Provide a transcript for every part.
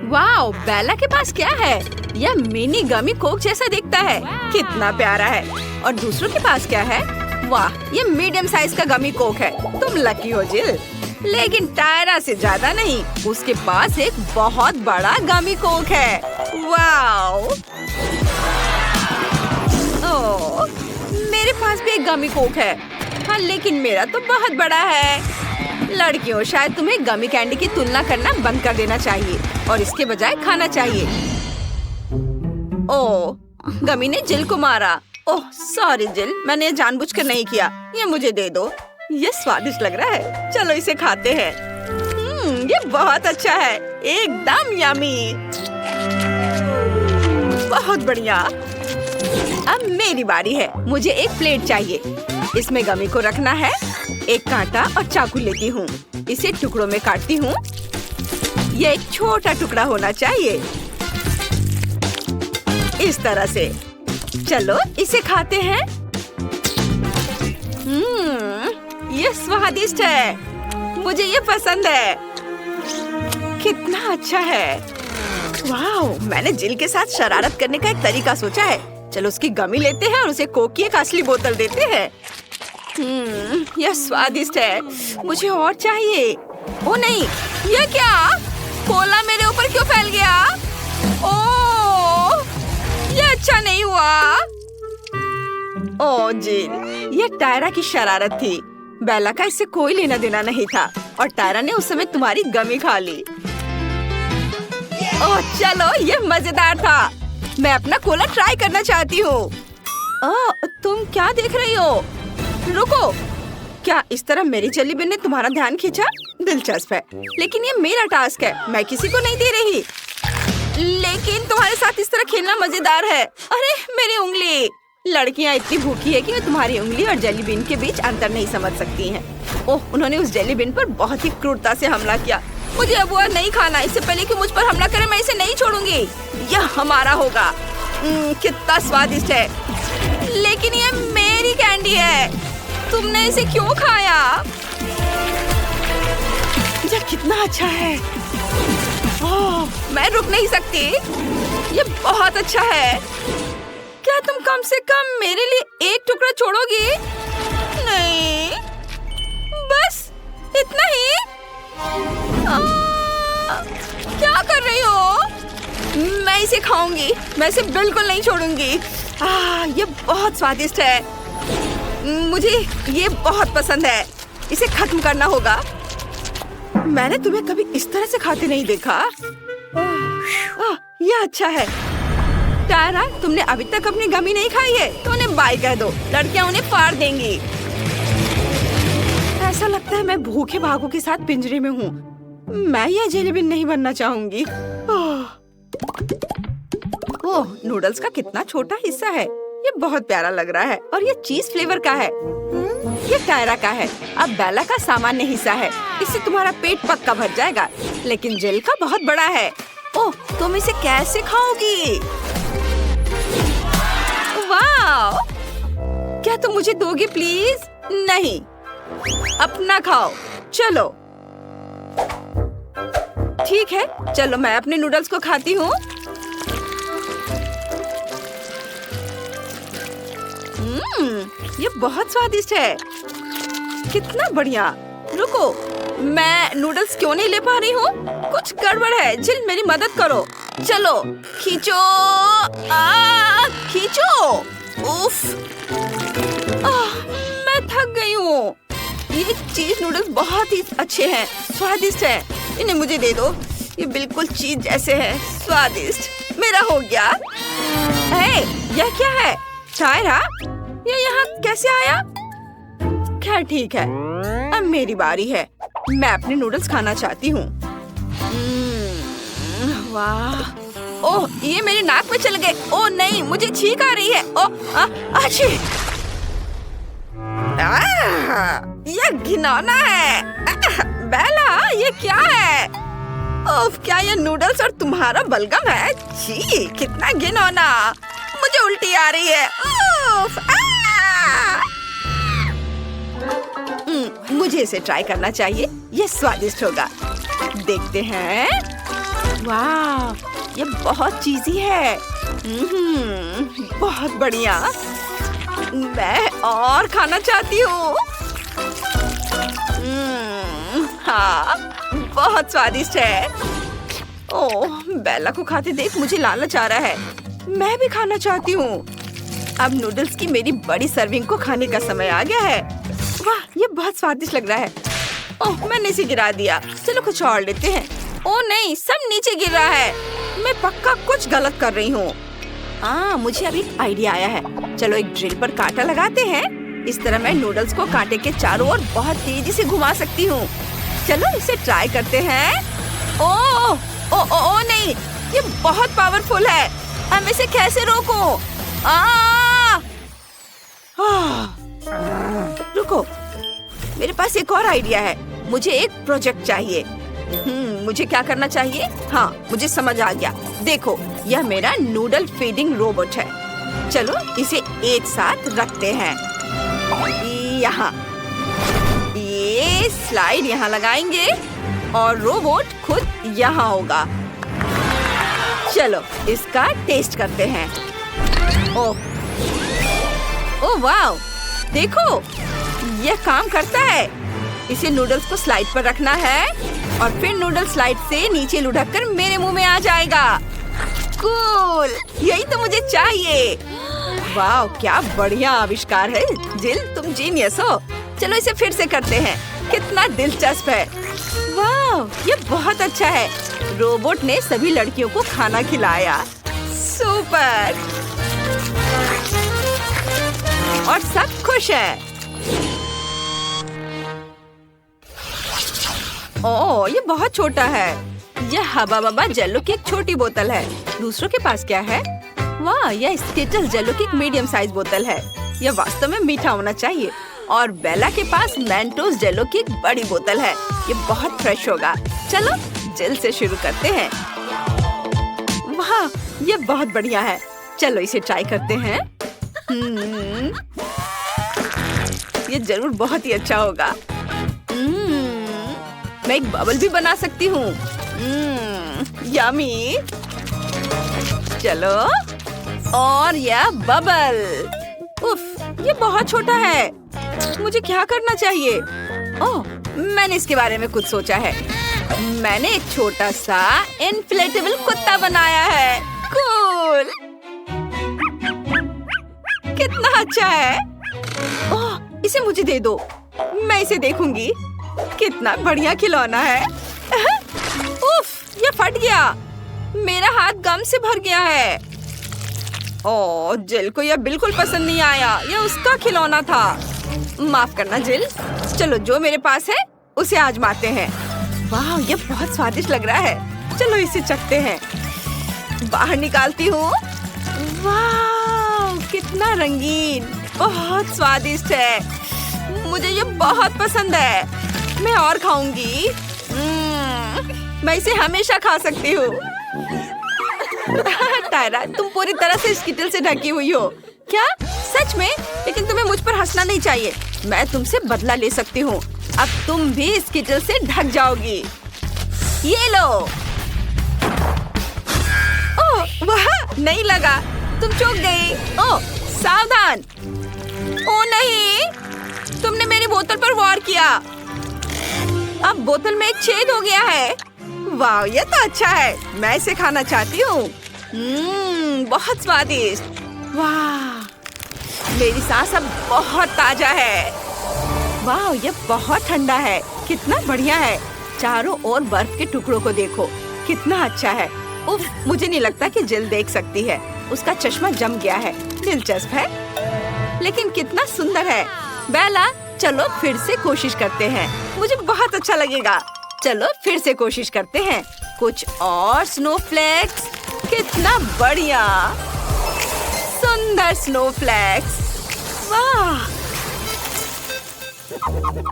Wow, बेला के पास क्या है? यह मिनी गमी कोक जैसा दिखता है। कितना प्यारा है। और दूसरों के पास क्या है? वाह, ये मीडियम साइज का गमी कोक है। तुम लकी हो जिल। लेकिन टायरा से ज्यादा नहीं, उसके पास एक बहुत बड़ा गमी कोक है। वाओ, ओह, मेरे पास भी एक गमी कोक है। हाँ, लेकिन मेरा तो बहुत बड़ा है। लड़कियों, शायद तुम्हें गमी कैंडी की तुलना करना बंद कर देना चाहिए और इसके बजाय खाना चाहिए। ओह, गमी ने जिल को मारा। ओह सॉरी जिल, मैंने जानबूझकर नहीं किया। ये मुझे दे दो। ये स्वादिष्ट लग रहा है। चलो इसे खाते हैं। ये बहुत अच्छा है, एकदम यमी। बहुत बढ़िया। अब मेरी बारी है। मुझे एक प्लेट चाहिए। इसमें गमी को रखना है। एक कांटा और चाकू लेती हूँ। इसे टुकड़ों में काटती हूँ। ये एक छोटा टुकड़ा होना चाहिए, इस तरह से। चलो इसे खाते हैं। ये स्वादिष्ट है। मुझे ये पसंद है। कितना अच्छा है। वाह, मैंने जिल के साथ शरारत करने का एक तरीका सोचा है। चलो उसकी गमी लेते हैं और उसे कोक की एक असली बोतल देते हैं। यह स्वादिष्ट है। मुझे और चाहिए। ओ नहीं, यह क्या? कोला मेरे ऊपर क्यों फैल गया? ओह, यह अच्छा नहीं हुआ। ओह जिल, यह टायरा की शरारत थी। बेला का इससे कोई लेना देना नहीं था और टायरा ने उस समय तुम्हारी गमी खा ली। ओह चलो, यह मजेदार था। मैं अपना कोला ट्राई करना चाहती हूँ। तुम क्या देख रही हो? रुको, क्या इस तरह मेरी जेली बिन ने तुम्हारा ध्यान खींचा? दिलचस्प है, लेकिन ये मेरा टास्क है। मैं किसी को नहीं दे रही। लेकिन तुम्हारे साथ इस तरह खेलना मजेदार है। अरे मेरी उंगली। लड़कियां इतनी भूखी है कि वे तुम्हारी उंगली और जेली बिन के बीच अंतर नहीं समझ सकती हैं। ओह, उन्होंने उस जेली बिन पर बहुत ही क्रूरता से हमला किया। मुझे अब वह नहीं खाना। इससे पहले कि मुझ पर हमला करे, मैं इसे नहीं छोड़ूंगी। यह हमारा होगा। कितना स्वादिष्ट है। लेकिन ये मेरी कैंडी है। तुमने इसे क्यों खाया? यह कितना अच्छा है। ओह, मैं रुक नहीं सकती। ये बहुत अच्छा है। क्या तुम कम से कम मेरे लिए एक टुकड़ा छोड़ोगी? नहीं, बस इतना ही। क्या कर रही हो? मैं इसे खाऊंगी। मैं इसे बिल्कुल नहीं छोड़ूंगी। ये बहुत स्वादिष्ट है। मुझे ये बहुत पसंद है। इसे खत्म करना होगा। मैंने तुम्हें कभी इस तरह से खाते नहीं देखा। यह अच्छा है। टायरा, तुमने अभी तक अपनी गमी नहीं खाई है तो उन्हें बाय कह दो। लड़कियां उन्हें फाड़ देंगी। ऐसा लगता है मैं भूखे भागों के साथ पिंजरे में हूँ। मैं यह जेली बिन नहीं बनना चाहूंगी। ओह, नूडल्स का कितना छोटा हिस्सा है। ये बहुत प्यारा लग रहा है और ये चीज फ्लेवर का है। ये टायरा का है। अब बेला का सामान्य हिस्सा है। इससे तुम्हारा पेट पक्का भर जाएगा। लेकिन जेल का बहुत बड़ा है। ओह, तुम इसे कैसे खाओगी? वाह, क्या तुम मुझे दोगे प्लीज? नहीं, अपना खाओ। चलो ठीक है, चलो मैं अपने नूडल्स को खाती हूँ। ये बहुत स्वादिष्ट है। कितना बढ़िया। रुको, मैं नूडल्स क्यों नहीं ले पा रही हूँ? कुछ गड़बड़ है। जिल, मेरी मदद करो। चलो खींचो। खींचो। उफ, मैं थक गई हूँ। ये चीज नूडल्स बहुत ही अच्छे हैं, स्वादिष्ट हैं। इन्हें मुझे दे दो। ये बिल्कुल चीज जैसे हैं, स्वादिष्ट। मेरा हो गया। यह क्या है? टायरा, ये यहाँ कैसे आया? खैर ठीक है, अब मेरी बारी है। मैं अपने नूडल्स खाना चाहती हूँ। वाह, ओह, ये मेरे नाक में चल गए। ओह नहीं, मुझे छींक आ रही है। ओह, अच्छी। ये घिनौना है। बेला, ये क्या है? ओह, क्या ये नूडल्स और तुम्हारा बलगम है? छी, कितना घिनौना। मुझे उल्टी आ रही है। उफ, मुझे इसे ट्राई करना चाहिए। ये स्वादिष्ट होगा। देखते हैं। वाह, ये बहुत चीज़ी है। बहुत बढ़िया। मैं और खाना चाहती हूँ। हाँ, बहुत स्वादिष्ट है। ओह, बेला को खाते देख मुझे लालच आ रहा है। मैं भी खाना चाहती हूँ। अब नूडल्स की मेरी बड़ी सर्विंग को खाने का समय आ गया है। वाह, ये बहुत स्वादिष्ट लग रहा है। ओह, मैंने इसे गिरा दिया। चलो कुछ और लेते हैं। ओह नहीं, सब नीचे गिर रहा है। मैं पक्का कुछ गलत कर रही हूँ। मुझे अभी आइडिया आया है। चलो एक ड्रिल पर कांटा लगाते हैं। इस तरह मैं नूडल्स को कांटे के चारों ओर बहुत तेजी से घुमा सकती हूँ। चलो इसे ट्राई करते हैं। ओह ओह ओह नहीं, ये बहुत पावरफुल है। अब इसे कैसे रोकूं? रुको, मेरे पास एक और आइडिया है। मुझे एक प्रोजेक्ट चाहिए। मुझे क्या करना चाहिए? हाँ, मुझे समझ आ गया। देखो, यह मेरा नूडल फीडिंग रोबोट है। चलो इसे एक साथ रखते हैं। यहाँ ये स्लाइड यहाँ लगाएंगे और रोबोट खुद यहाँ होगा। चलो इसका टेस्ट करते हैं। ओह वाह, देखो यह काम करता है। इसे नूडल्स को स्लाइड पर रखना है और फिर नूडल स्लाइड से नीचे लुढ़क कर मेरे मुंह में आ जाएगा। कूल, यही तो मुझे चाहिए। वाह, क्या बढ़िया आविष्कार है। जिल, तुम जीनियस हो। चलो इसे फिर से करते हैं। कितना दिलचस्प है। वाह, ये बहुत अच्छा है। रोबोट ने सभी लड़कियों को खाना खिलाया। सुपर। और सब खुश है। ओह, ये बहुत छोटा है। यह हबा बबा जेलो की एक छोटी बोतल है। दूसरों के पास क्या है? वाह, यह स्किटल्स जेलो की एक मीडियम साइज बोतल है। यह वास्तव में मीठा होना चाहिए। और बेला के पास मेंटोस जेलो की एक बड़ी बोतल है। ये बहुत फ्रेश होगा। चलो जेल से शुरू करते हैं। वाह, ये बहुत बढ़िया है। चलो इसे ट्राई करते हैं। ये जरूर बहुत ही अच्छा होगा। मैं एक बबल भी बना सकती हूँ। यमी। चलो, और यह बबल। उफ, ये बहुत छोटा है। मुझे क्या करना चाहिए? ओह, मैंने इसके बारे में कुछ सोचा है। मैंने एक छोटा सा इन्फ्लेटेबल कुत्ता बनाया है। कूल, कितना अच्छा है। ओह, इसे मुझे दे दो। मैं इसे देखूंगी। कितना बढ़िया खिलौना है। उफ, ये फट गया। मेरा हाथ गम से भर गया है। ओह, जिल को यह बिल्कुल पसंद नहीं आया। यह उसका खिलौना था। माफ करना जिल। चलो जो मेरे पास है उसे आजमाते हैं। वाह, ये बहुत स्वादिष्ट लग रहा है। चलो इसे चखते हैं। बाहर निकालती हूँ। वाह, कितना रंगीन। बहुत स्वादिष्ट है। मुझे ये बहुत पसंद है। मैं और खाऊंगी। मैं इसे हमेशा खा सकती हूँ। टायरा, तुम पूरी तरह से स्किटल से ढकी हुई हो। क्या? सच में? लेकिन तुम्हें मुझ पर हंसना नहीं चाहिए। मैं तुमसे बदला ले सकती हूँ। अब तुम भी स्किटल से ढक जाओगी। ये लो। ओह वाह, नहीं लगा। तुम चूक गई। ओह सावधान। ओह नहीं, तुमने मेरी बोतल पर वार किया। अब बोतल में एक छेद हो गया है। वाह, ये तो अच्छा है। मैं इसे खाना चाहती हूँ। बहुत स्वादिष्ट। वाह, मेरी सांस अब बहुत ताजा है। वाह, ये बहुत ठंडा है। कितना बढ़िया है। चारों ओर बर्फ के टुकड़ों को देखो, कितना अच्छा है। उफ, मुझे नहीं लगता कि जिल देख सकती है। उसका चश्मा जम गया है। दिलचस्प है, लेकिन कितना सुंदर है। बेला, चलो फिर से कोशिश करते हैं। मुझे बहुत अच्छा लगेगा। चलो फिर से कोशिश करते हैं। कुछ और स्नोफ्लेक्स। कितना बढ़िया, सुंदर स्नोफ्लेक्स। वाह।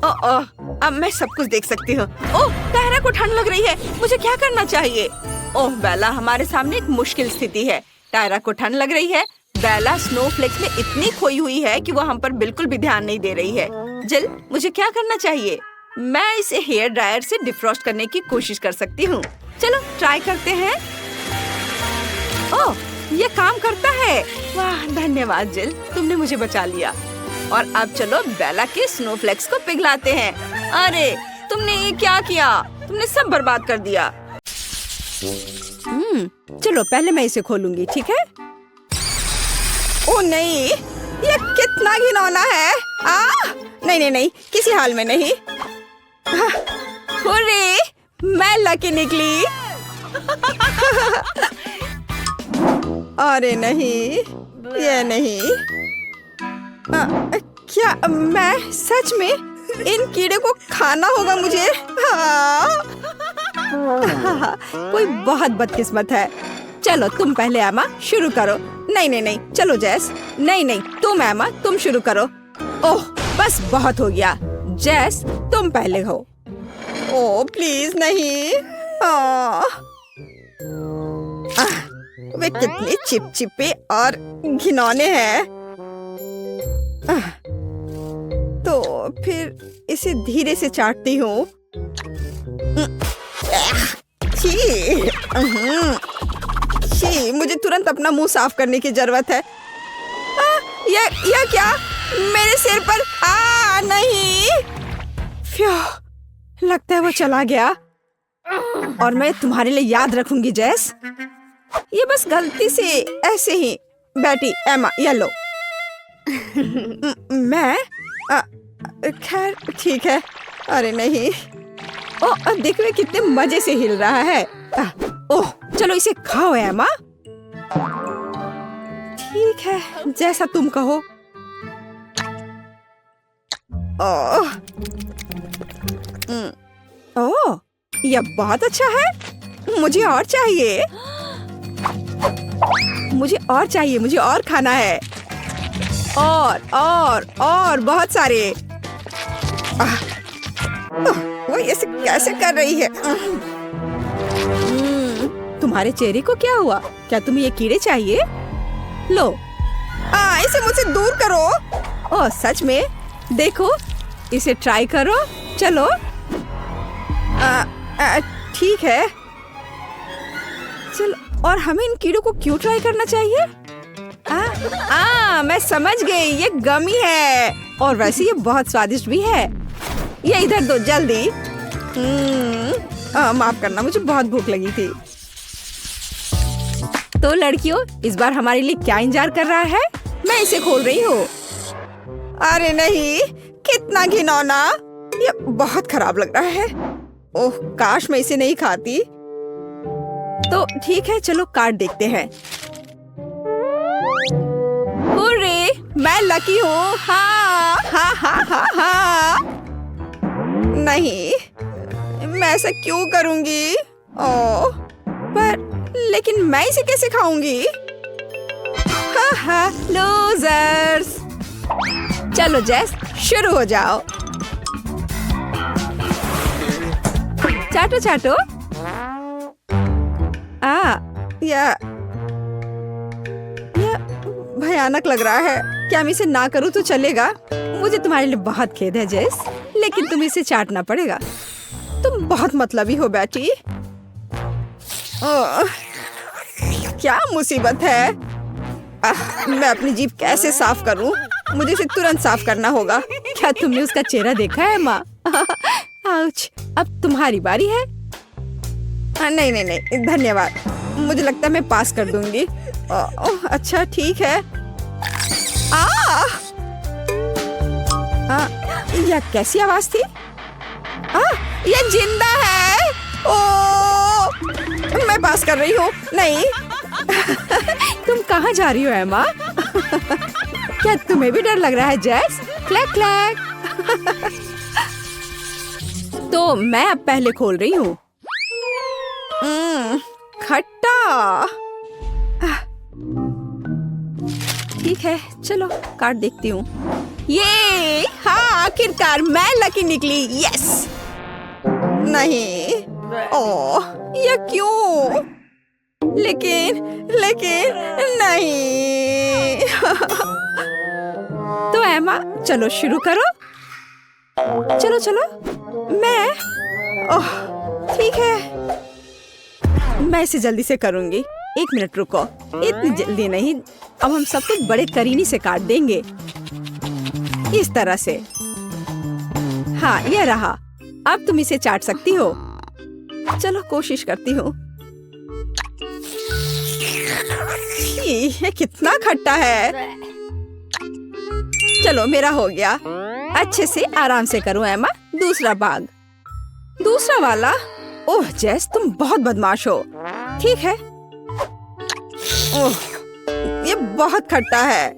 ओह, अब मैं सब कुछ देख सकती हूँ। ओह, टायरा को ठंड लग रही है। मुझे क्या करना चाहिए? ओह बेला, हमारे सामने एक मुश्किल स्थिति है। टायरा को ठंड लग रही है। बेला स्नोफ्लेक्स में इतनी खोई हुई है कि वो हम पर बिल्कुल भी ध्यान नहीं दे रही है। जिल, मुझे क्या करना चाहिए? मैं इसे हेयर ड्रायर से डिफ्रॉस्ट करने की कोशिश कर सकती हूँ। चलो ट्राई करते हैं। ओह, ये काम करता है। वाह, धन्यवाद जिल, तुमने मुझे बचा लिया। और अब चलो बेला के स्नोफ्लेक्स को पिघलाते हैं। अरे तुमने ये क्या किया? तुमने सब बर्बाद कर दिया। चलो पहले मैं इसे खोलूंगी, ठीक है? ओह नहीं, ये कितना घिनौना है। नहीं नहीं नहीं, किसी हाल में नहीं। हुर्रे, मैं लकी निकली। अरे नहीं, ये नहीं। क्या मैं सच में इन कीड़े को खाना होगा मुझे? कोई बहुत बदकिस्मत है। चलो तुम पहले एमा शुरू करो। नहीं नहीं नहीं, चलो जैस। नहीं नहीं, तुम एमा, तुम शुरू करो। ओह बस बहुत हो गया। जैस तुम पहले हो। ओह प्लीज नहीं। वे कितने चिपचिपे और घिनौने हैं। तो फिर इसे धीरे से चाटती हूँ। छी, मुझे तुरंत अपना मुंह साफ करने की जरूरत है। यह क्या? मेरे सिर पर नहीं। फ्यू, लगता है वो चला गया। और मैं तुम्हारे लिए याद रखूंगी जैस। ये बस गलती से ऐसे ही बैठी। एमा ये लो। मैं खैर ठीक है। अरे नहीं। ओह देख वे कितने मजे से हिल रहा है। ओह चलो इसे खाओ एमा। ठीक है, जैसा तुम कहो। ओह यह बहुत अच्छा है। मुझे और चाहिए। मुझे और खाना है। और बहुत सारे। वो ऐसे कैसे कर रही है? तुम्हारे चेहरे को क्या हुआ? क्या तुम्हें ये कीड़े चाहिए? लो, इसे मुझसे दूर करो। ओह सच में? देखो, इसे ट्राई करो। चलो। ठीक है। चलो, और हमें इन कीड़ों को क्यों ट्राई करना चाहिए? मैं समझ गई, ये गमी है। और वैसे ये बहुत स्वादिष्ट भी है। ये इधर दो जल्दी। माफ करना, मुझे बहुत भूख लगी थी। तो लड़कियों, इस बार हमारे लिए क्या इंतजार कर रहा है? मैं इसे खोल रही हूँ। अरे नहीं, कितना घिनौना। ये बहुत खराब लग रहा है। ओह काश मैं इसे नहीं खाती। तो ठीक है, चलो कार्ड देखते हैं। हुर्रे, मैं लकी हूँ। हाँ। नहीं, मैं ऐसा क्यों करूँगी? ओह, पर लेकिन मैं इसे कैसे खाऊंगी? लूजर्स। चलो जैस, शुरू हो जाओ। चाटो। यह भयानक लग रहा है। क्या मैं इसे ना करूँ तो चलेगा? मुझे तुम्हारे लिए बहुत खेद है जैस, लेकिन तुम्हें इसे चाटना पड़ेगा। तुम बहुत मतलबी हो बेटी। क्या मुसीबत है। मैं अपनी जीभ कैसे साफ करूं? मुझे इसे तुरंत साफ करना होगा। क्या तुमने उसका चेहरा देखा है माँ? आउच, अब तुम्हारी बारी है। नहीं, धन्यवाद। मुझे लगता है मैं पास कर दूंगी। अच्छा ठीक है। यह कैसी आवाज थी? यह जिंदा है। ओह, मैं पास कर रही हूँ। नहीं। तुम कहाँ जा रही हो एमा? क्या तुम्हें भी डर लग रहा है जैस? Clack clack. तो मैं अब पहले खोल रही हूँ। खट्टा। ठीक है, चलो कार्ड देखती हूँ। ये आखिरकार मैं लकी निकली। यस। नहीं। ओह, ये क्यों? लेकिन नहीं। तो एमा, चलो शुरू करो। चलो मैं। ओह ठीक है। मैं इसे जल्दी से करूँगी। 1 मिनट रुको, इतनी जल्दी नहीं। अब हम सब कुछ बड़े करीनी से काट देंगे, इस तरह से। हाँ, यह रहा। अब तुम इसे चाट सकती हो। चलो कोशिश करती हूँ। ये कितना खट्टा है। चलो मेरा हो गया। अच्छे से आराम से करो एमा। दूसरा भाग, दूसरा वाला। ओह जेस, तुम बहुत बदमाश हो। ठीक है। ओह, ये बहुत खट्टा है।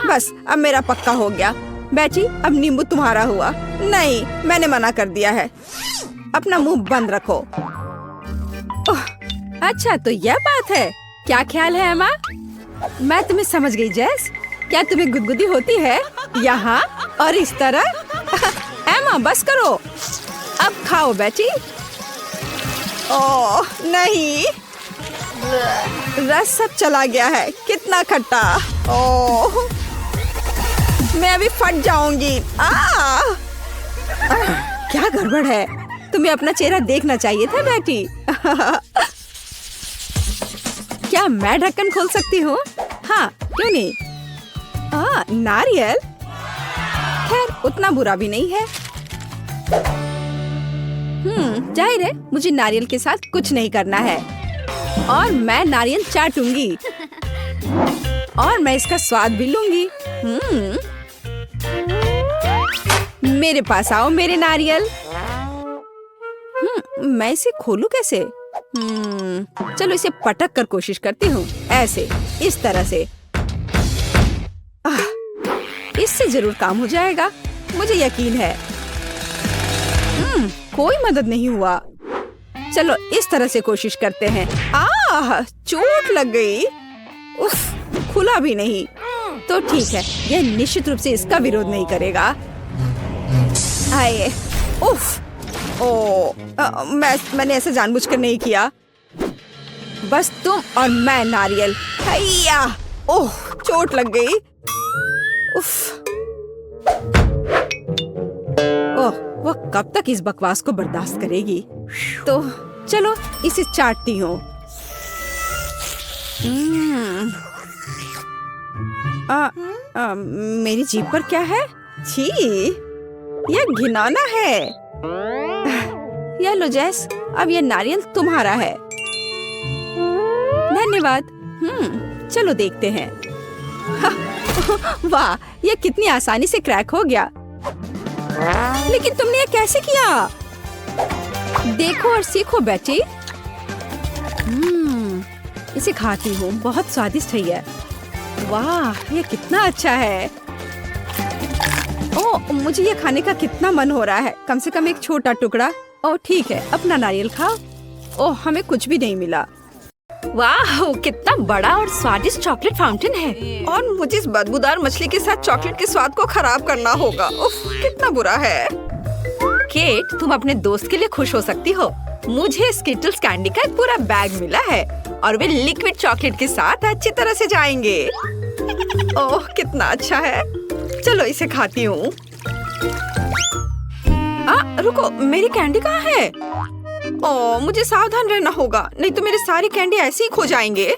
बस अब मेरा पक्का हो गया। बेटी, अब नींबू तुम्हारा हुआ। नहीं, मैंने मना कर दिया है। अपना मुंह बंद रखो। ओह, अच्छा तो यह बात है। क्या ख्याल है एमा? मैं तुम्हें समझ गई जेस। क्या तुम्हें गुदगुदी होती है यहाँ और इस तरह? एमा बस करो, अब खाओ बेटी। ओह नहीं, रस सब चला गया है। कितना खट्टा। ओह, मैं अभी फट जाऊंगी। क्या गड़बड़ है? तुम्हें अपना चेहरा देखना चाहिए था बेटी। क्या मैं ढक्कन खोल सकती हूँ? हाँ, क्यों नहीं। नारियल। खैर, उतना बुरा भी नहीं है। जाहिर है मुझे नारियल के साथ कुछ नहीं करना है। और मैं नारियल चाटूंगी और मैं इसका स्वाद भी लूंगी। मेरे पास आओ मेरे नारियल। मैं इसे खोलूं कैसे? चलो इसे पटक कर कोशिश करती हूँ। ऐसे, इस तरह से। इससे जरूर काम हो जाएगा, मुझे यकीन है। कोई मदद नहीं हुआ। चलो इस तरह से कोशिश करते हैं। चोट लग गई। उफ, खुला भी नहीं। तो ठीक है, यह निश्चित रूप से इसका विरोध नहीं करेगा। आए, उफ, मैंने ऐसा जानबूझकर नहीं किया। बस तुम और मैं नारियल। हैया, ओह, चोट लग गई। उफ, ओह, वो कब तक इस बकवास को बर्दाश्त करेगी? तो चलो इसे चाटती हूँ। मेरी जीभ पर क्या है? छी, यह घिनौना है। यह लो जेस, अब यह नारियल तुम्हारा है। धन्यवाद। चलो देखते हैं। वाह, यह कितनी आसानी से क्रैक हो गया। लेकिन तुमने यह कैसे किया? देखो और सीखो बेटी। इसे खाती हूँ, बहुत स्वादिष्ट है यह। वाह, यह कितना अच्छा है। ओह, मुझे यह खाने का कितना मन हो रहा है। कम से कम एक छोटा टुकड़ा। ओह ठीक है, अपना नारियल खाओ। ओह, हमें कुछ भी नहीं मिला। वाह, कितना बड़ा और स्वादिष्ट चॉकलेट फाउंटेन है। और मुझे इस बदबूदार मछली के साथ चॉकलेट के स्वाद को खराब करना होगा। उफ, कितना बुरा है। केट, तुम अपने दोस्त के लिए खुश हो सकती हो। मुझे स्किटल्स कैंडी का एक पूरा बैग मिला है और वे लिक्विड चॉकलेट के साथ अच्छी तरह से जाएंगे। ओह, कितना अच्छा है। चलो इसे खाती हूँ। रुको, मेरी कैंडी कहाँ है? ओह, मुझे सावधान रहना होगा, नहीं तो मेरे सारी कैंडी ऐसे ही खो जाएंगे।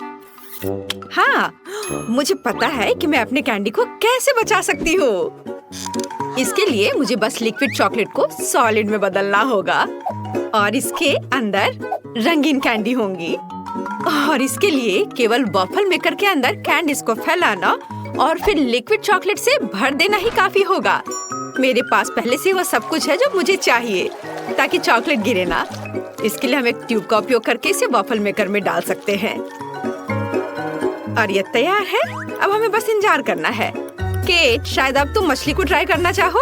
हाँ, मुझे पता है कि मैं अपने कैंडी को कैसे बचा सकती हूँ। इसके लिए मुझे बस लिक्विड चॉकलेट को सॉलिड में बदलना होगा और इसके अंदर रंगीन कैंडी होंगी। और इसके लिए केवल वॉफल मेकर के अंदर कैंडीज को फैलाना और फिर लिक्विड चॉकलेट से भर देना ही काफी होगा। मेरे पास पहले से वो सब कुछ है जो मुझे चाहिए ताकि चॉकलेट गिरे ना। इसके लिए हम एक ट्यूब का उपयोग करके इसे वॉफल मेकर में डाल सकते हैं। और ये तैयार है। अब हमें बस इंतजार करना है। केट, शायद अब तुम मछली को ट्राई करना चाहो?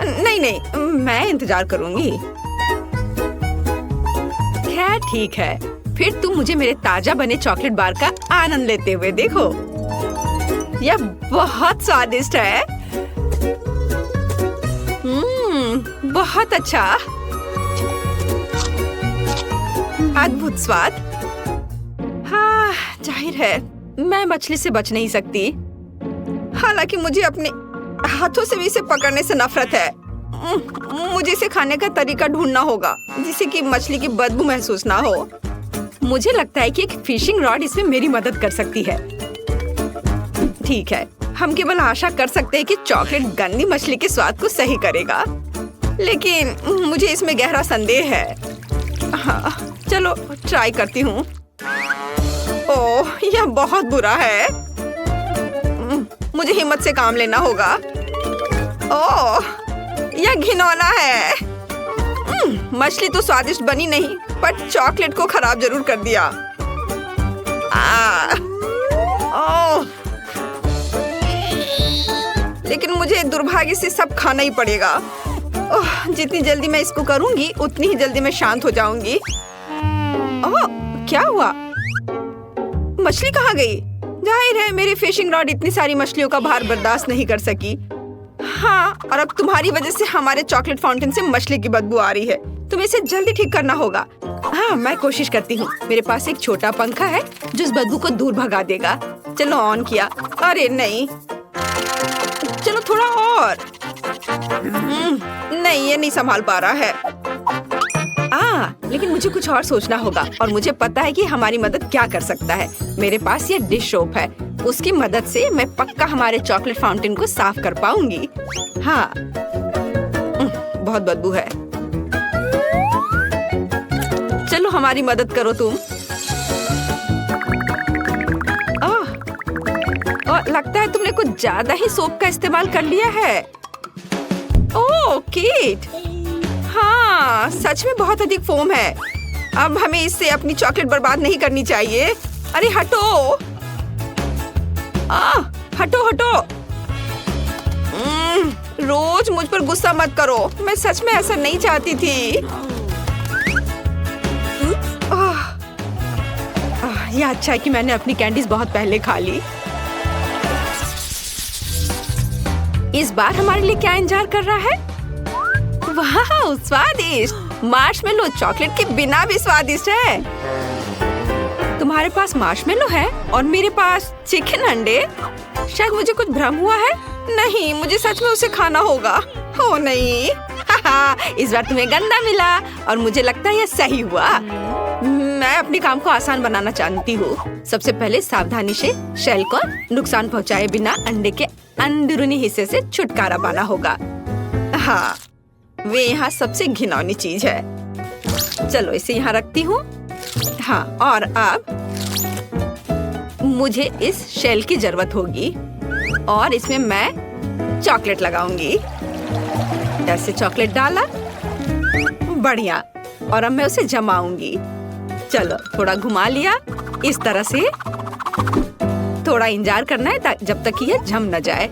नहीं, मैं इंतजार करूंगी। खैर ठीक है, फिर तुम मुझे मेरे ताजा बने चॉकलेट बार का आनंद लेते हुए देखो। यह बहुत स्वादिष्ट है। बहुत अच्छा, अद्भुत स्वाद। हाँ, जाहिर है मैं मछली से बच नहीं सकती। हालांकि मुझे अपने हाथों से भी इसे पकड़ने से नफरत है। मुझे इसे खाने का तरीका ढूंढना होगा जिससे कि मछली की बदबू महसूस ना हो। मुझे लगता है कि एक फिशिंग रॉड इसमें मेरी मदद कर सकती है। ठीक है, हम केवल आशा कर सकते हैं कि चॉकलेट गंदी मछली के स्वाद को सही करेगा, लेकिन मुझे इसमें गहरा संदेह है। हाँ, चलो ट्राई करती हूँ। ओह, यह बहुत बुरा है। मुझे हिम्मत से काम लेना होगा। ओह, यह घिनौना है। मछली तो स्वादिष्ट बनी नहीं, पर चॉकलेट को खराब जरूर कर दिया। ओह, लेकिन मुझे दुर्भाग्य से सब खाना ही पड़ेगा। ओह, जितनी जल्दी मैं इसको करूंगी उतनी ही जल्दी मैं शांत हो जाऊंगी। ओह, क्या हुआ? मछली कहाँ गई? जाहिर है मेरी फिशिंग रॉड इतनी सारी मछलियों का भार बर्दाश्त नहीं कर सकी। हाँ, और अब तुम्हारी वजह से हमारे चॉकलेट फाउंटेन से मछली की बदबू आ रही है। तुम्हें इसे जल्दी ठीक करना होगा। हाँ, मैं कोशिश करती हूँ। मेरे पास एक छोटा पंखा है जो इस बदबू को दूर भगा देगा। चलो, ऑन किया। अरे नहीं, चलो थोड़ा और। नहीं, ये नहीं संभाल पा रहा है। लेकिन मुझे कुछ और सोचना होगा और मुझे पता है कि हमारी मदद क्या कर सकता है। मेरे पास ये डिश सोप है, उसकी मदद से मैं पक्का हमारे चॉकलेट फाउंटेन को साफ कर पाऊंगी। हाँ, बहुत बदबू है। चलो हमारी मदद करो तुम। लगता है तुमने कुछ ज्यादा ही सोप का इस्तेमाल कर लिया है। ओह कीट, हाँ सच में बहुत अधिक फोम है। अब हमें इससे अपनी चॉकलेट बर्बाद नहीं करनी चाहिए। अरे हटो, हटो हटो। रोज मुझ पर गुस्सा मत करो, मैं सच में ऐसा नहीं चाहती थी। यह अच्छा है कि मैंने अपनी कैंडीज बहुत पहले खा ली। इस बार हमारे लिए क्या इंतजार कर रहा है? वाह, स्वादिष्ट मार्शमेलो, चॉकलेट के बिना भी स्वादिष्ट है। तुम्हारे पास मार्शमेलो है और मेरे पास चिकन अंडे। शायद मुझे कुछ भ्रम हुआ है। नहीं, मुझे सच में उसे खाना होगा। ओ नहीं, इस बार तुम्हें गंदा मिला और मुझे लगता है यह सही हुआ। मैं अपने काम को आसान बनाना चाहती हूँ। सबसे पहले सावधानी से शेल को नुकसान पहुँचाए बिना अंडे के अंदरूनी हिस्से से छुटकारा पाना होगा। हाँ, वे यहाँ सबसे घिनौनी चीज है। चलो इसे यहाँ रखती हूँ। हाँ, और अब मुझे इस शेल की जरूरत होगी और इसमें मैं चॉकलेट लगाऊंगी। ऐसे चॉकलेट डाला, बढ़िया। और अब मैं उसे जमाऊंगी। चलो थोड़ा घुमा लिया इस तरह से। थोड़ा इंतजार करना है जब तक कि यह जम न जाए।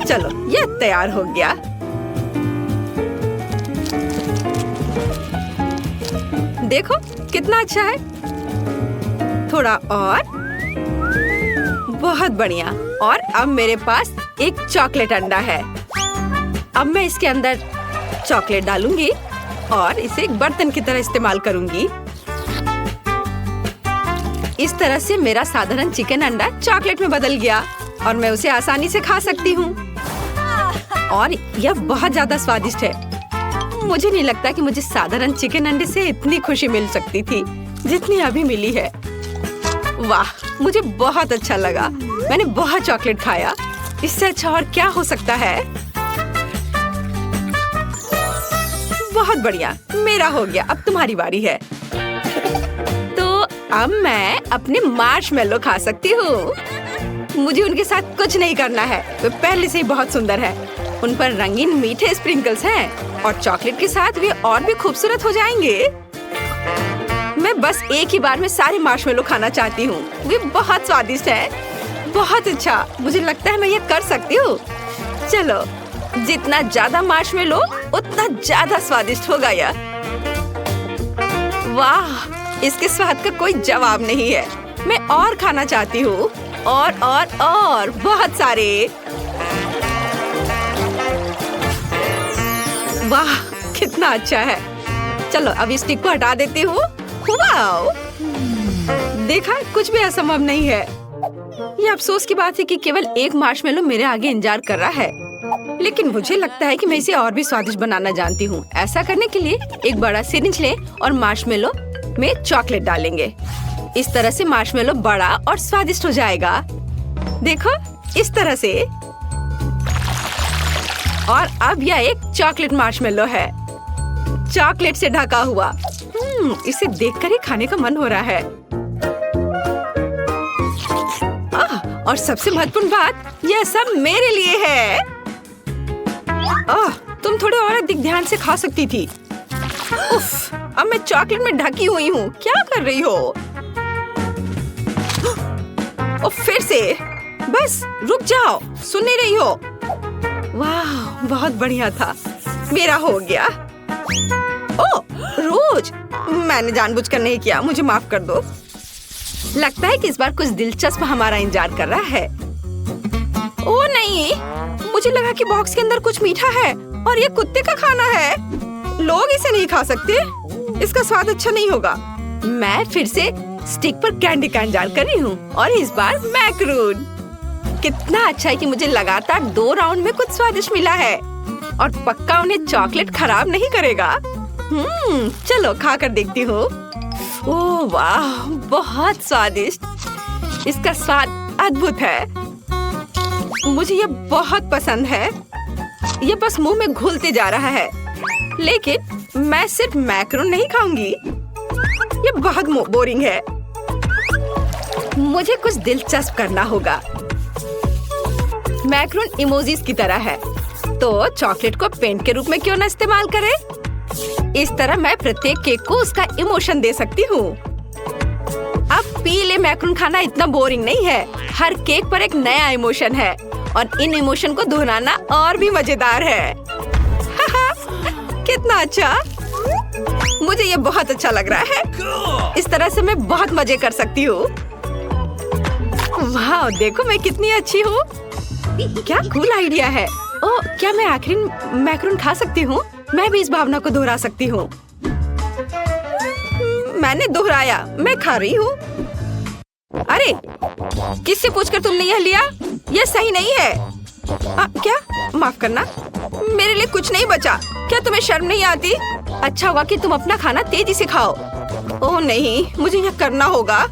चलो, यह तैयार हो गया। देखो कितना अच्छा है। थोड़ा और, बहुत बढ़िया। और अब मेरे पास एक चॉकलेट अंडा है। अब मैं इसके अंदर चॉकलेट डालूंगी और इसे एक बर्तन की तरह इस्तेमाल करूंगी। इस तरह से मेरा साधारण चिकन अंडा चॉकलेट में बदल गया और मैं उसे आसानी से खा सकती हूँ। और यह बहुत ज्यादा स्वादिष्ट है। मुझे नहीं लगता कि मुझे साधारण चिकन अंडे से इतनी खुशी मिल सकती थी जितनी अभी मिली है। वाह, मुझे बहुत अच्छा लगा। मैंने बहुत चॉकलेट खाया। इससे अच्छा और क्या हो सकता है? बहुत बढ़िया, मेरा हो गया। अब तुम्हारी बारी है। तो अब मैं अपने मार्शमेलो खा सकती हूँ। मुझे उनके साथ कुछ नहीं करना है, वे पहले से ही बहुत सुंदर है। उन पर रंगीन मीठे स्प्रिंकल्स हैं और चॉकलेट के साथ वे और भी खूबसूरत हो जाएंगे। मैं बस एक ही बार में सारे मार्शमेलो खाना चाहती हूँ। वे बहुत स्वादिष्ट हैं। बहुत अच्छा, मुझे लगता है मैं ये कर सकती हूँ। चलो, जितना ज्यादा मार्शमेलो उतना ज्यादा स्वादिष्ट होगा यह। वाह, इसके स्वाद का कोई जवाब नहीं है। मैं और खाना चाहती हूँ, और बहुत सारे। वाह, कितना अच्छा है। चलो अब इस स्टिक को हटा देती हूँ। वाओ, देखा, कुछ भी असंभव नहीं है। ये अफसोस की बात है कि केवल एक मार्शमेलो मेरे आगे इंतजार कर रहा है, लेकिन मुझे लगता है कि मैं इसे और भी स्वादिष्ट बनाना जानती हूँ। ऐसा करने के लिए एक बड़ा सिरिंज लें और मार्शमेलो में चॉकलेट डालेंगे। इस तरह से मार्शमेलो बड़ा और स्वादिष्ट हो जाएगा। देखो, इस तरह से। और अब यह एक चॉकलेट मार्शमेलो है, चॉकलेट से ढका हुआ। इसे देखकर ही खाने का मन हो रहा है। और सबसे महत्वपूर्ण बात, यह सब मेरे लिए है। तुम थोड़े और अधिक ध्यान से खा सकती थी। उफ, अब मैं चॉकलेट में ढकी हुई हूँ। क्या कर रही हो? फिर से। बस रुक जाओ, सुन नहीं रही हो? वाह, बहुत बढ़िया था। मेरा हो गया। ओह, रोज, मैंने जानबूझकर नहीं किया, मुझे माफ कर दो। लगता है कि इस बार कुछ दिलचस्प हमारा इंतजार कर रहा है। ओह नहीं, मुझे लगा कि बॉक्स के अंदर कुछ मीठा है और ये कुत्ते का खाना है। लोग इसे नहीं खा सकते, इसका स्वाद अच्छा नहीं होगा। मैं फिर से स्टिक पर कैंडी का इंतजार कर रही हूँ और इस बार मैक्रून। कितना अच्छा है कि मुझे लगातार 2 राउंड में कुछ स्वादिष्ट मिला है और पक्का उन्हें चॉकलेट खराब नहीं करेगा। चलो खा कर देखती हूँ। ओह वाह, बहुत स्वादिष्ट। इसका स्वाद अद्भुत है। मुझे ये बहुत पसंद है। ये बस मुंह में घुलते जा रहा है। लेकिन मैं सिर्फ मैक्रोन नहीं खाऊंगी, ये बहुत बोरिंग है। मुझे कुछ दिलचस्प करना होगा। मैक्रोन इमोजीज की तरह है, तो चॉकलेट को पेंट के रूप में क्यों न इस्तेमाल करें? इस तरह मैं प्रत्येक केक को उसका इमोशन दे सकती हूँ। अब पीले मैक्रोन खाना इतना बोरिंग नहीं है। हर केक पर एक नया इमोशन है और इन इमोशन को दोहराना और भी मजेदार है। कितना अच्छा! मुझे ये बहुत अच्छा लग रहा है। इस तरह से मैं बहुत मजे कर सकती हूँ। वाह, देखो मैं कितनी अच्छी हूँ। क्या कूल आइडिया है। ओह, क्या मैं आखिरी मैक्रोन खा सकती हूँ? मैं भी इस भावना को दोहरा सकती हूँ। मैंने दोहराया, मैं खा रही हूँ। अरे, किससे पूछकर तुमने यह लिया? यह सही नहीं है। क्या? माफ करना, मेरे लिए कुछ नहीं बचा। क्या तुम्हें शर्म नहीं आती? अच्छा हुआ कि तुम अपना खाना तेजी से खाओ। ओह नहीं, मुझे यह करना होगा।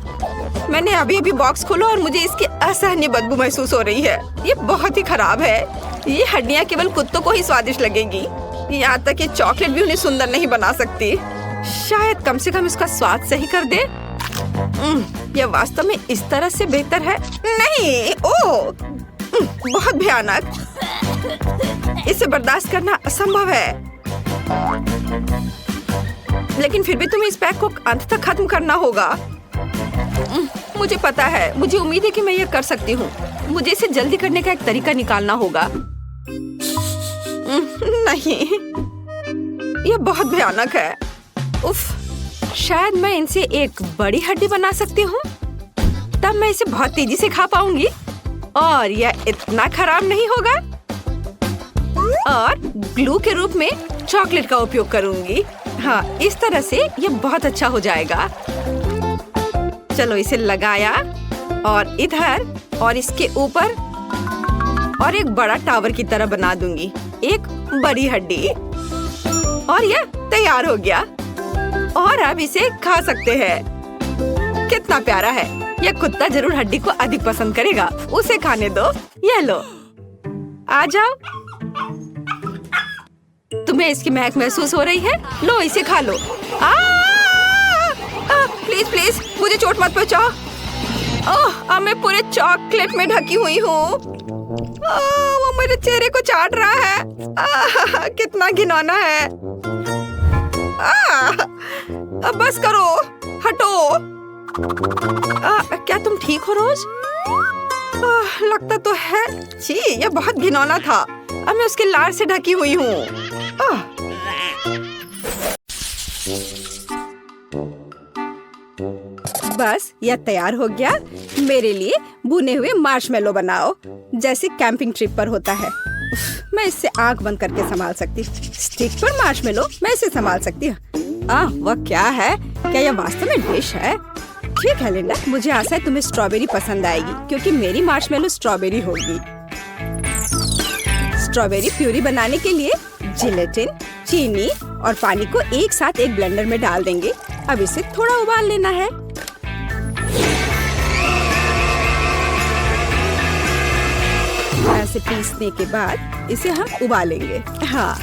मैंने अभी बॉक्स खोला और मुझे इसकी असहनीय बदबू महसूस हो रही है। ये बहुत ही खराब है। ये हड्डियाँ केवल कुत्तों को ही स्वादिष्ट लगेगी। यहाँ तक कि चॉकलेट भी उन्हें सुंदर नहीं बना सकती। शायद कम से कम इसका स्वाद सही कर दे। यह वास्तव में इस तरह से बेहतर है। नहीं, ओह, बहुत भयानक। इसे बर्दाश्त करना असंभव है। लेकिन फिर भी तुम्हें इस पैक को अंत तक खत्म करना होगा। मुझे पता है, मुझे उम्मीद है कि मैं यह कर सकती हूँ। मुझे इसे जल्दी करने का एक तरीका निकालना होगा। नहीं, यह बहुत भयानक है। उफ, शायद मैं इनसे एक बड़ी हड्डी बना सकती हूँ। तब मैं इसे बहुत तेजी से खा पाऊंगी और यह इतना खराब नहीं होगा। और ग्लू के रूप में चॉकलेट का उपयोग करूंगी। हाँ, इस तरह से यह बहुत अच्छा हो जाएगा। चलो इसे लगाया और इधर और इसके ऊपर और एक बड़ा टावर की तरह बना दूंगी। एक बड़ी हड्डी और यह तैयार हो गया। और अब इसे खा सकते हैं। कितना प्यारा है। यह कुत्ता जरूर हड्डी को अधिक पसंद करेगा। उसे खाने दो। यह लो, आ जाओ। तुम्हें इसकी महक महसूस हो रही है? लो, इसे खा लो। प्लीज प्लीज, मुझे चोट मत पहुंचाओ। अब मैं पूरे चॉकलेट में ढकी हुई हूँ। वो मेरे चेहरे को चाट रहा है। कितना घिनौना है। अब बस करो, हटो। क्या तुम ठीक हो रोज? लगता तो है। छी, यह बहुत घिनौना था। अब मैं उसके लार से ढकी हुई हूँ। बस यह तैयार हो गया। मेरे लिए भुने हुए मार्शमेलो बनाओ, जैसे कैंपिंग ट्रिप पर होता है। मैं इससे आंख बंद करके संभाल सकती। स्टिक पर मार्शमेलो, मैं इसे संभाल सकती हूँ। वह क्या है? क्या यह वास्तव में डिश है? ठीक है लिंडा, मुझे आशा है तुम्हें स्ट्रॉबेरी पसंद आएगी, क्योंकि मेरी मार्शमेलो स्ट्रॉबेरी होगी। स्ट्रॉबेरी प्यूरी बनाने के लिए जिलेटिन, चीनी और पानी को एक साथ एक ब्लेंडर में डाल देंगे। अब इसे थोड़ा उबाल लेना है। ऐसे पीसने के बाद इसे हम उबालेंगे। हाँ,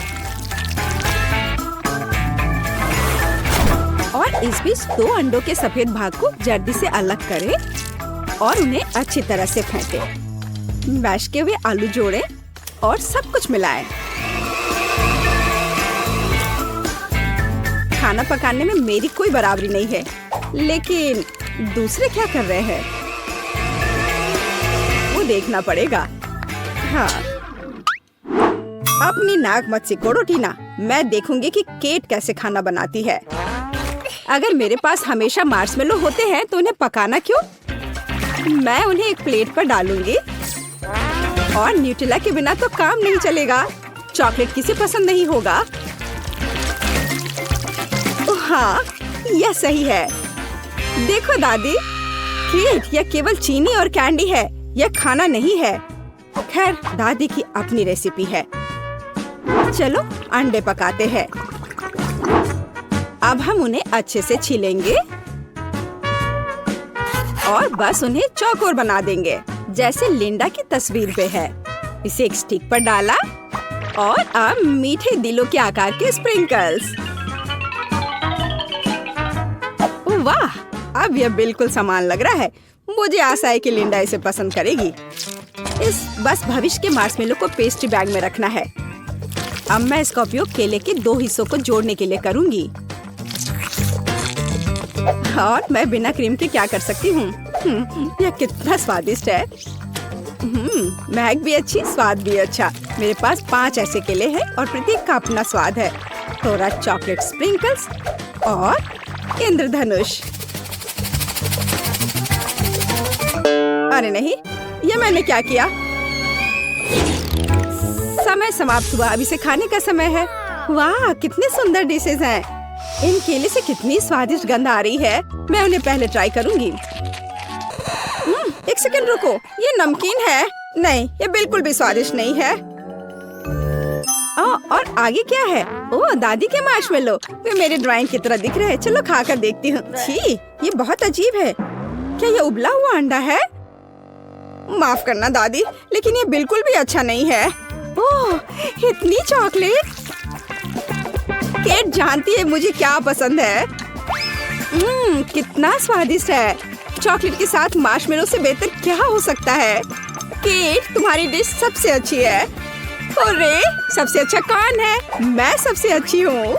और इस बीच 2 अंडों के सफेद भाग को जर्दी से अलग करें और उन्हें अच्छी तरह से फेंटें। मैश किए हुए आलू जोड़ें और सब कुछ मिलाएं। खाना पकाने में मेरी कोई बराबरी नहीं है, लेकिन दूसरे क्या कर रहे हैं वो देखना पड़ेगा। हाँ, अपनी नाक मत सिकोड़ो टीना। मैं देखूंगी कि केट कैसे खाना बनाती है। अगर मेरे पास हमेशा मार्शमेलो होते हैं तो उन्हें पकाना क्यों? मैं उन्हें एक प्लेट पर डालूंगी। और न्यूटेला के बिना तो काम नहीं चलेगा। चॉकलेट किसे पसंद नहीं होगा? हाँ, यह सही है। देखो दादी, केट यह केवल चीनी और कैंडी है, यह खाना नहीं है। खैर, दादी की अपनी रेसिपी है। चलो अंडे पकाते हैं। अब हम उन्हें अच्छे से छीलेंगे और बस उन्हें चौकोर बना देंगे, जैसे लिंडा की तस्वीर पे है। इसे एक स्टिक पर डाला और अब मीठे दिलों के आकार के स्प्रिंकल्स। वाह, अब यह बिल्कुल समान लग रहा है। मुझे आशा है कि लिंडा इसे पसंद करेगी। बस भविष्य के मार्शमेलो को पेस्ट्री बैग में रखना है। अब मैं इसका उपयोग केले के 2 हिस्सों को जोड़ने के लिए करूंगी। और मैं बिना क्रीम के क्या कर सकती हूँ? यह कितना स्वादिष्ट है। महक भी अच्छी, स्वाद भी अच्छा। मेरे पास 5 ऐसे केले हैं और प्रत्येक का अपना स्वाद है। थोड़ा चॉकलेट स्प्रिंकल्स और इंद्रधनुष। अरे नहीं, ये मैंने क्या किया? समय समाप्त हुआ। अब इसे खाने का समय है। वाह, कितने सुंदर डिशेज हैं। इन केले से कितनी स्वादिष्ट गंध आ रही है। मैं उन्हें पहले ट्राई करूंगी। एक सेकंड रुको, ये नमकीन है? नहीं, ये बिल्कुल भी स्वादिष्ट नहीं है। और आगे क्या है? ओह, दादी के मार्शमेलो। वे मेरे ड्राइंग की तरह दिख रहे हैं। चलो खाकर देखती हूँ। छी, ये बहुत अजीब है। क्या ये उबला हुआ अंडा है? माफ करना दादी, लेकिन ये बिल्कुल भी अच्छा नहीं है। ओह, इतनी चॉकलेट। केट जानती है मुझे क्या पसंद है। कितना स्वादिष्ट है। चॉकलेट के साथ मार्शमेलो से बेहतर क्या हो सकता है? केट, तुम्हारी डिश सबसे अच्छी है। अरे, सबसे अच्छा कौन है? मैं सबसे अच्छी हूँ।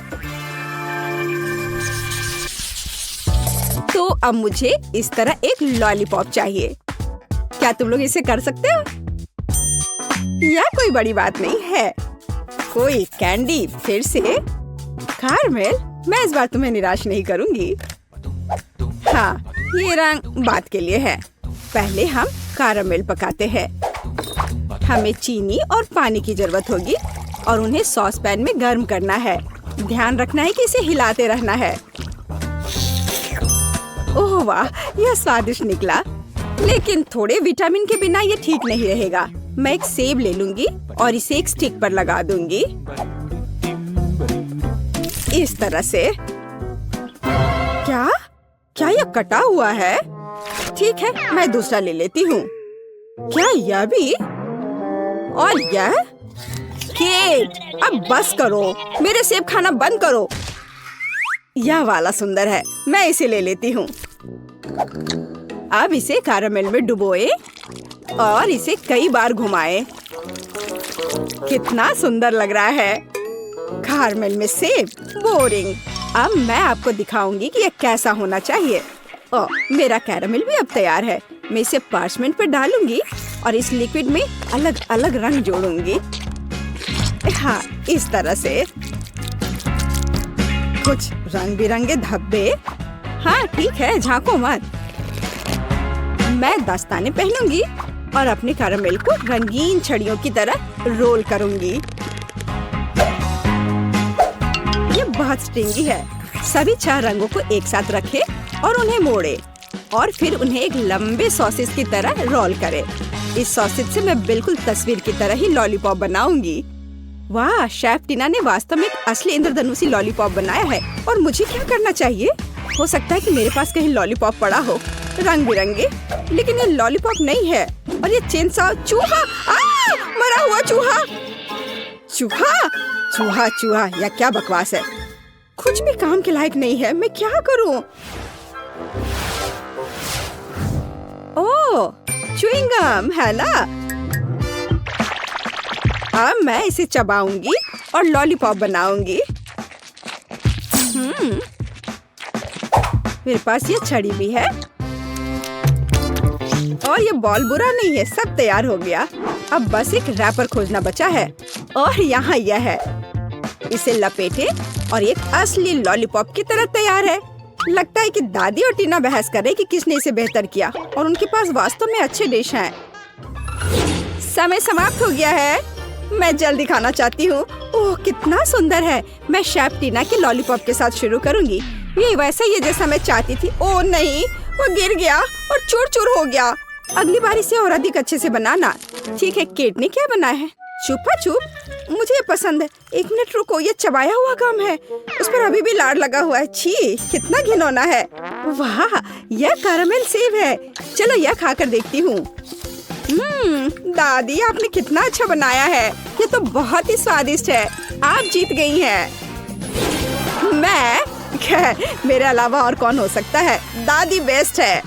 तो अब मुझे इस तरह एक लॉलीपॉप चाहिए। क्या तुम लोग इसे कर सकते हो? यह कोई बड़ी बात नहीं है। कोई कैंडी फिर से? कारमेल, मैं इस बार तुम्हें निराश नहीं करूंगी। हाँ, ये रंग बात के लिए है। पहले हम कारमेल पकाते हैं। हमें चीनी और पानी की जरूरत होगी और उन्हें सॉस पैन में गर्म करना है। ध्यान रखना है कि इसे हिलाते रहना है। ओह वाह, यह स्वादिष्ट निकला, लेकिन थोड़े विटामिन के बिना ये ठीक नहीं रहेगा। मैं एक सेब ले लूंगी और इसे एक स्टिक पर लगा दूंगी, इस तरह से। क्या यह कटा हुआ है? ठीक है, मैं दूसरा ले लेती हूँ। क्या यह भी? और यह? केट, अब बस करो। मेरे सेब खाना बंद करो। यह वाला सुंदर है, मैं इसे ले लेती हूँ। अब इसे कैरामेल में डुबोए और इसे कई बार घुमाएं। कितना सुंदर लग रहा है। कैरामेल में सेब, बोरिंग। अब मैं आपको दिखाऊंगी कि यह कैसा होना चाहिए। ओह, मेरा कैरामेल भी अब तैयार है। मैं इसे पार्चमेंट पर डालूंगी और इस लिक्विड में अलग अलग रंग जोड़ूंगी। हाँ, इस तरह से। कुछ रंग बिरंगे धब्बे। हाँ ठीक है, झांको मत। मैं दस्ताने पहनूंगी और अपने कैरामेल को रंगीन छड़ियों की तरह रोल करूंगी। ये बहुत स्ट्रिंगी है। सभी 4 रंगों को एक साथ रखें और उन्हें मोड़े और फिर उन्हें एक लंबे सॉसेज की तरह रोल करें। इस सॉसेज से मैं बिल्कुल तस्वीर की तरह ही लॉलीपॉप बनाऊंगी। वाह, शेफ टीना ने वास्तव में एक असली इंद्रधनुषी लॉलीपॉप बनाया है। और मुझे क्या करना चाहिए? हो सकता है कि मेरे पास कहीं लॉलीपॉप पड़ा हो, रंग बिरंगे, लेकिन ये लॉलीपॉप नहीं है। और ये चेनसॉ, चूहा, मरा हुआ चूहा। चूहा चूहा चूहा, या क्या बकवास है। कुछ भी काम के लायक नहीं है। मैं क्या करूं? ओह, च्युइंग गम है ना। अब मैं इसे चबाऊंगी और लॉलीपॉप बनाऊंगी। मेरे पास ये छड़ी भी है और ये बॉल बुरा नहीं है। सब तैयार हो गया। अब बस एक रैपर खोजना बचा है और यहाँ यह है। इसे लपेटे और एक असली लॉलीपॉप की तरह तैयार है। लगता है कि दादी और टीना बहस कर रहे कि किसने इसे बेहतर किया और उनके पास वास्तव में अच्छे डिश हैं। समय समाप्त हो गया है। मैं जल्दी खाना चाहती हूँ। ओह, कितना सुंदर है। मैं शेफ टीना के लॉलीपॉप के साथ शुरू करूँगी। ये वैसा ही है जैसा मैं चाहती थी। ओह नहीं, वो गिर गया और चूर चूर हो गया। अगली बार इसे और अधिक अच्छे से बनाना। ठीक है, केट ने क्या बनाया है? चुपा चुप, मुझे ये पसंद है। एक मिनट रुको, ये चबाया हुआ गम है। उस पर अभी भी लार लगा हुआ है। छी, कितना घिनौना है। वाह, यह कैरामेल सेब है। चलो यह खाकर देखती हूँ। दादी, आपने कितना अच्छा बनाया है। ये तो बहुत ही स्वादिष्ट है। आप जीत गई हैं। मैं? मेरे अलावा और कौन हो सकता है? दादी बेस्ट है।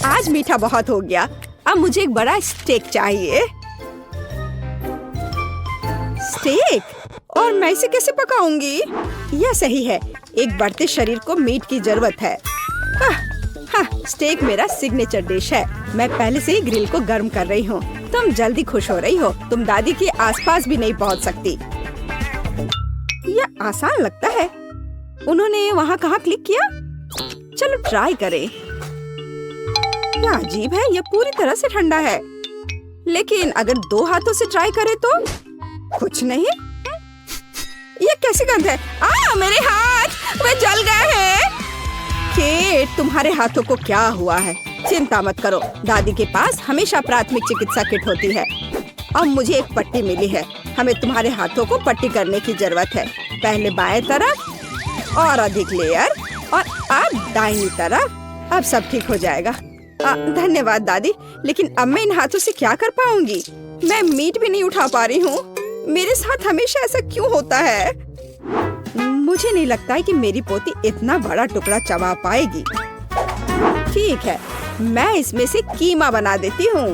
आज मीठा बहुत हो गया। अब मुझे एक बड़ा स्टेक चाहिए। स्टेक? और मैं इसे कैसे पकाऊंगी? यह सही है, एक बढ़ते शरीर को मीट की जरूरत है। स्टेक मेरा सिग्नेचर डिश है। मैं पहले से ही ग्रिल को गर्म कर रही हूँ। तुम जल्दी खुश हो रही हो। तुम दादी के आसपास भी नहीं पहुँच सकती। यह आसान लगता है। उन्होंने वहाँ कहाँ क्लिक किया? चलो ट्राई करें। यह अजीब है, यह पूरी तरह से ठंडा है। लेकिन अगर 2 हाथों से ट्राई करें तो कुछ नहीं। ये कैसी गंध है? मेरे हाथ, वे जल गए हैं। केट, तुम्हारे हाथों को क्या हुआ है? चिंता मत करो, दादी के पास हमेशा प्राथमिक चिकित्सा किट होती है। अब मुझे एक पट्टी मिली है। हमें तुम्हारे हाथों को पट्टी करने की जरूरत है। पहले बाएं तरफ और अधिक लेयर, और अब दाहिनी तरफ। अब सब ठीक हो जाएगा। धन्यवाद दादी, लेकिन अब मैं इन हाथों से क्या कर पाऊंगी? मैं मीट भी नहीं उठा पा रही हूँ। मेरे साथ हमेशा ऐसा क्यों होता है? मुझे नहीं लगता है कि मेरी पोती इतना बड़ा टुकड़ा चबा पाएगी। ठीक है, मैं इसमें से कीमा बना देती हूँ।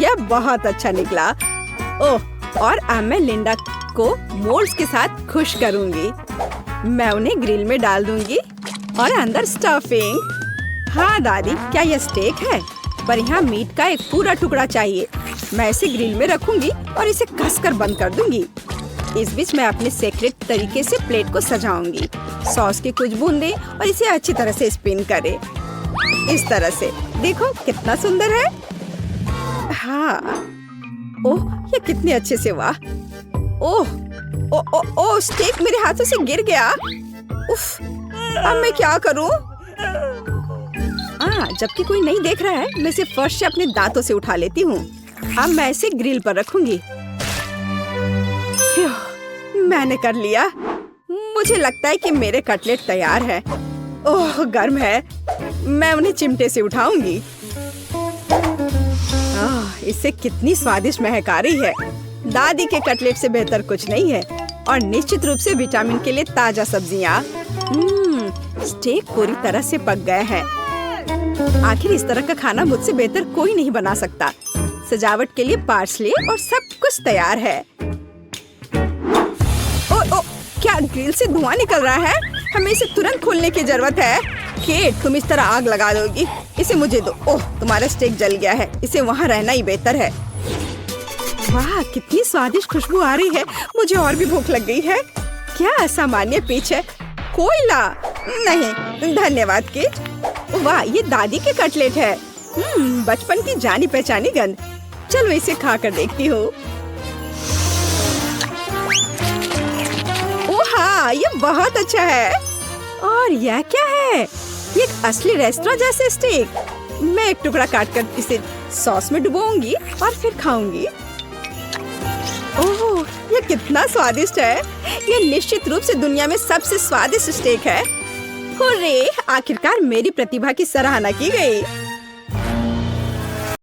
यह बहुत अच्छा निकला। ओह, और अब मैं लिंडा को मोल्ड्स के साथ खुश करूंगी। मैं उन्हें ग्रिल में डाल दूंगी और अंदर स्टफिंग। हाँ दादी, क्या यह स्टेक है? पर यहाँ मीट का एक पूरा टुकड़ा चाहिए। मैं इसे ग्रिल में रखूंगी और इसे कसकर बंद कर दूंगी। इस बीच मैं अपने सीक्रेट तरीके से प्लेट को सजाऊंगी। सॉस की कुछ बूंदें और इसे अच्छी तरह से स्पिन करें। इस तरह से। देखो कितना सुंदर है। हाँ, ओह, ये कितने अच्छे से हुआ। ओह, ओह, स्टेक मेरे हाथों से गिर गया। उफ, अब मैं क्या करूं? जबकि कोई नहीं देख रहा है, मैं इसे फर्श से अपने दांतों से उठा लेती हूँ। अब मैं इसे ग्रिल पर रखूंगी। मैंने कर लिया। मुझे लगता है कि मेरे कटलेट तैयार है। ओह, गर्म है। मैं उन्हें चिमटे से उठाऊंगी। इससे कितनी स्वादिष्ट महक आ रही है। दादी के कटलेट से बेहतर कुछ नहीं है। और निश्चित रूप से विटामिन के लिए ताजा सब्जियाँ। स्टेक पूरी तरह से पक गए हैं। आखिर इस तरह का खाना मुझसे बेहतर कोई नहीं बना सकता। सजावट के लिए पार्सले और सब कुछ तैयार है। ओ, क्या ग्रिल से धुआं निकल रहा है? हमें इसे तुरंत खोलने की जरूरत है। केट, तुम इस तरह आग लगा दोगी? इसे मुझे दो। ओह, तुम्हारा स्टेक जल गया है। इसे वहाँ रहना ही बेहतर है। वाह, कितनी स्वादिष्ट खुशबू आ रही है। मुझे और भी भूख लग गई है। क्या असामान्य पिच है। कोयला नहीं, धन्यवाद केट। वाह, ये दादी के कटलेट है। बचपन की जानी पहचानी गंध। चलो इसे खाकर देखती हूँ। ओह हाँ, ये बहुत अच्छा है। और यह क्या है? ये एक असली रेस्टोरेंट जैसे स्टेक। मैं एक टुकड़ा काट कर इसे सॉस में डुबोऊंगी और फिर खाऊंगी। ओह, ये कितना स्वादिष्ट है! ये निश्चित रूप से दुनिया में सबसे स्वादिष्ट स्टेक है। हुर्रे! आखिरकार मेरी प्रतिभा की सराहना की गई।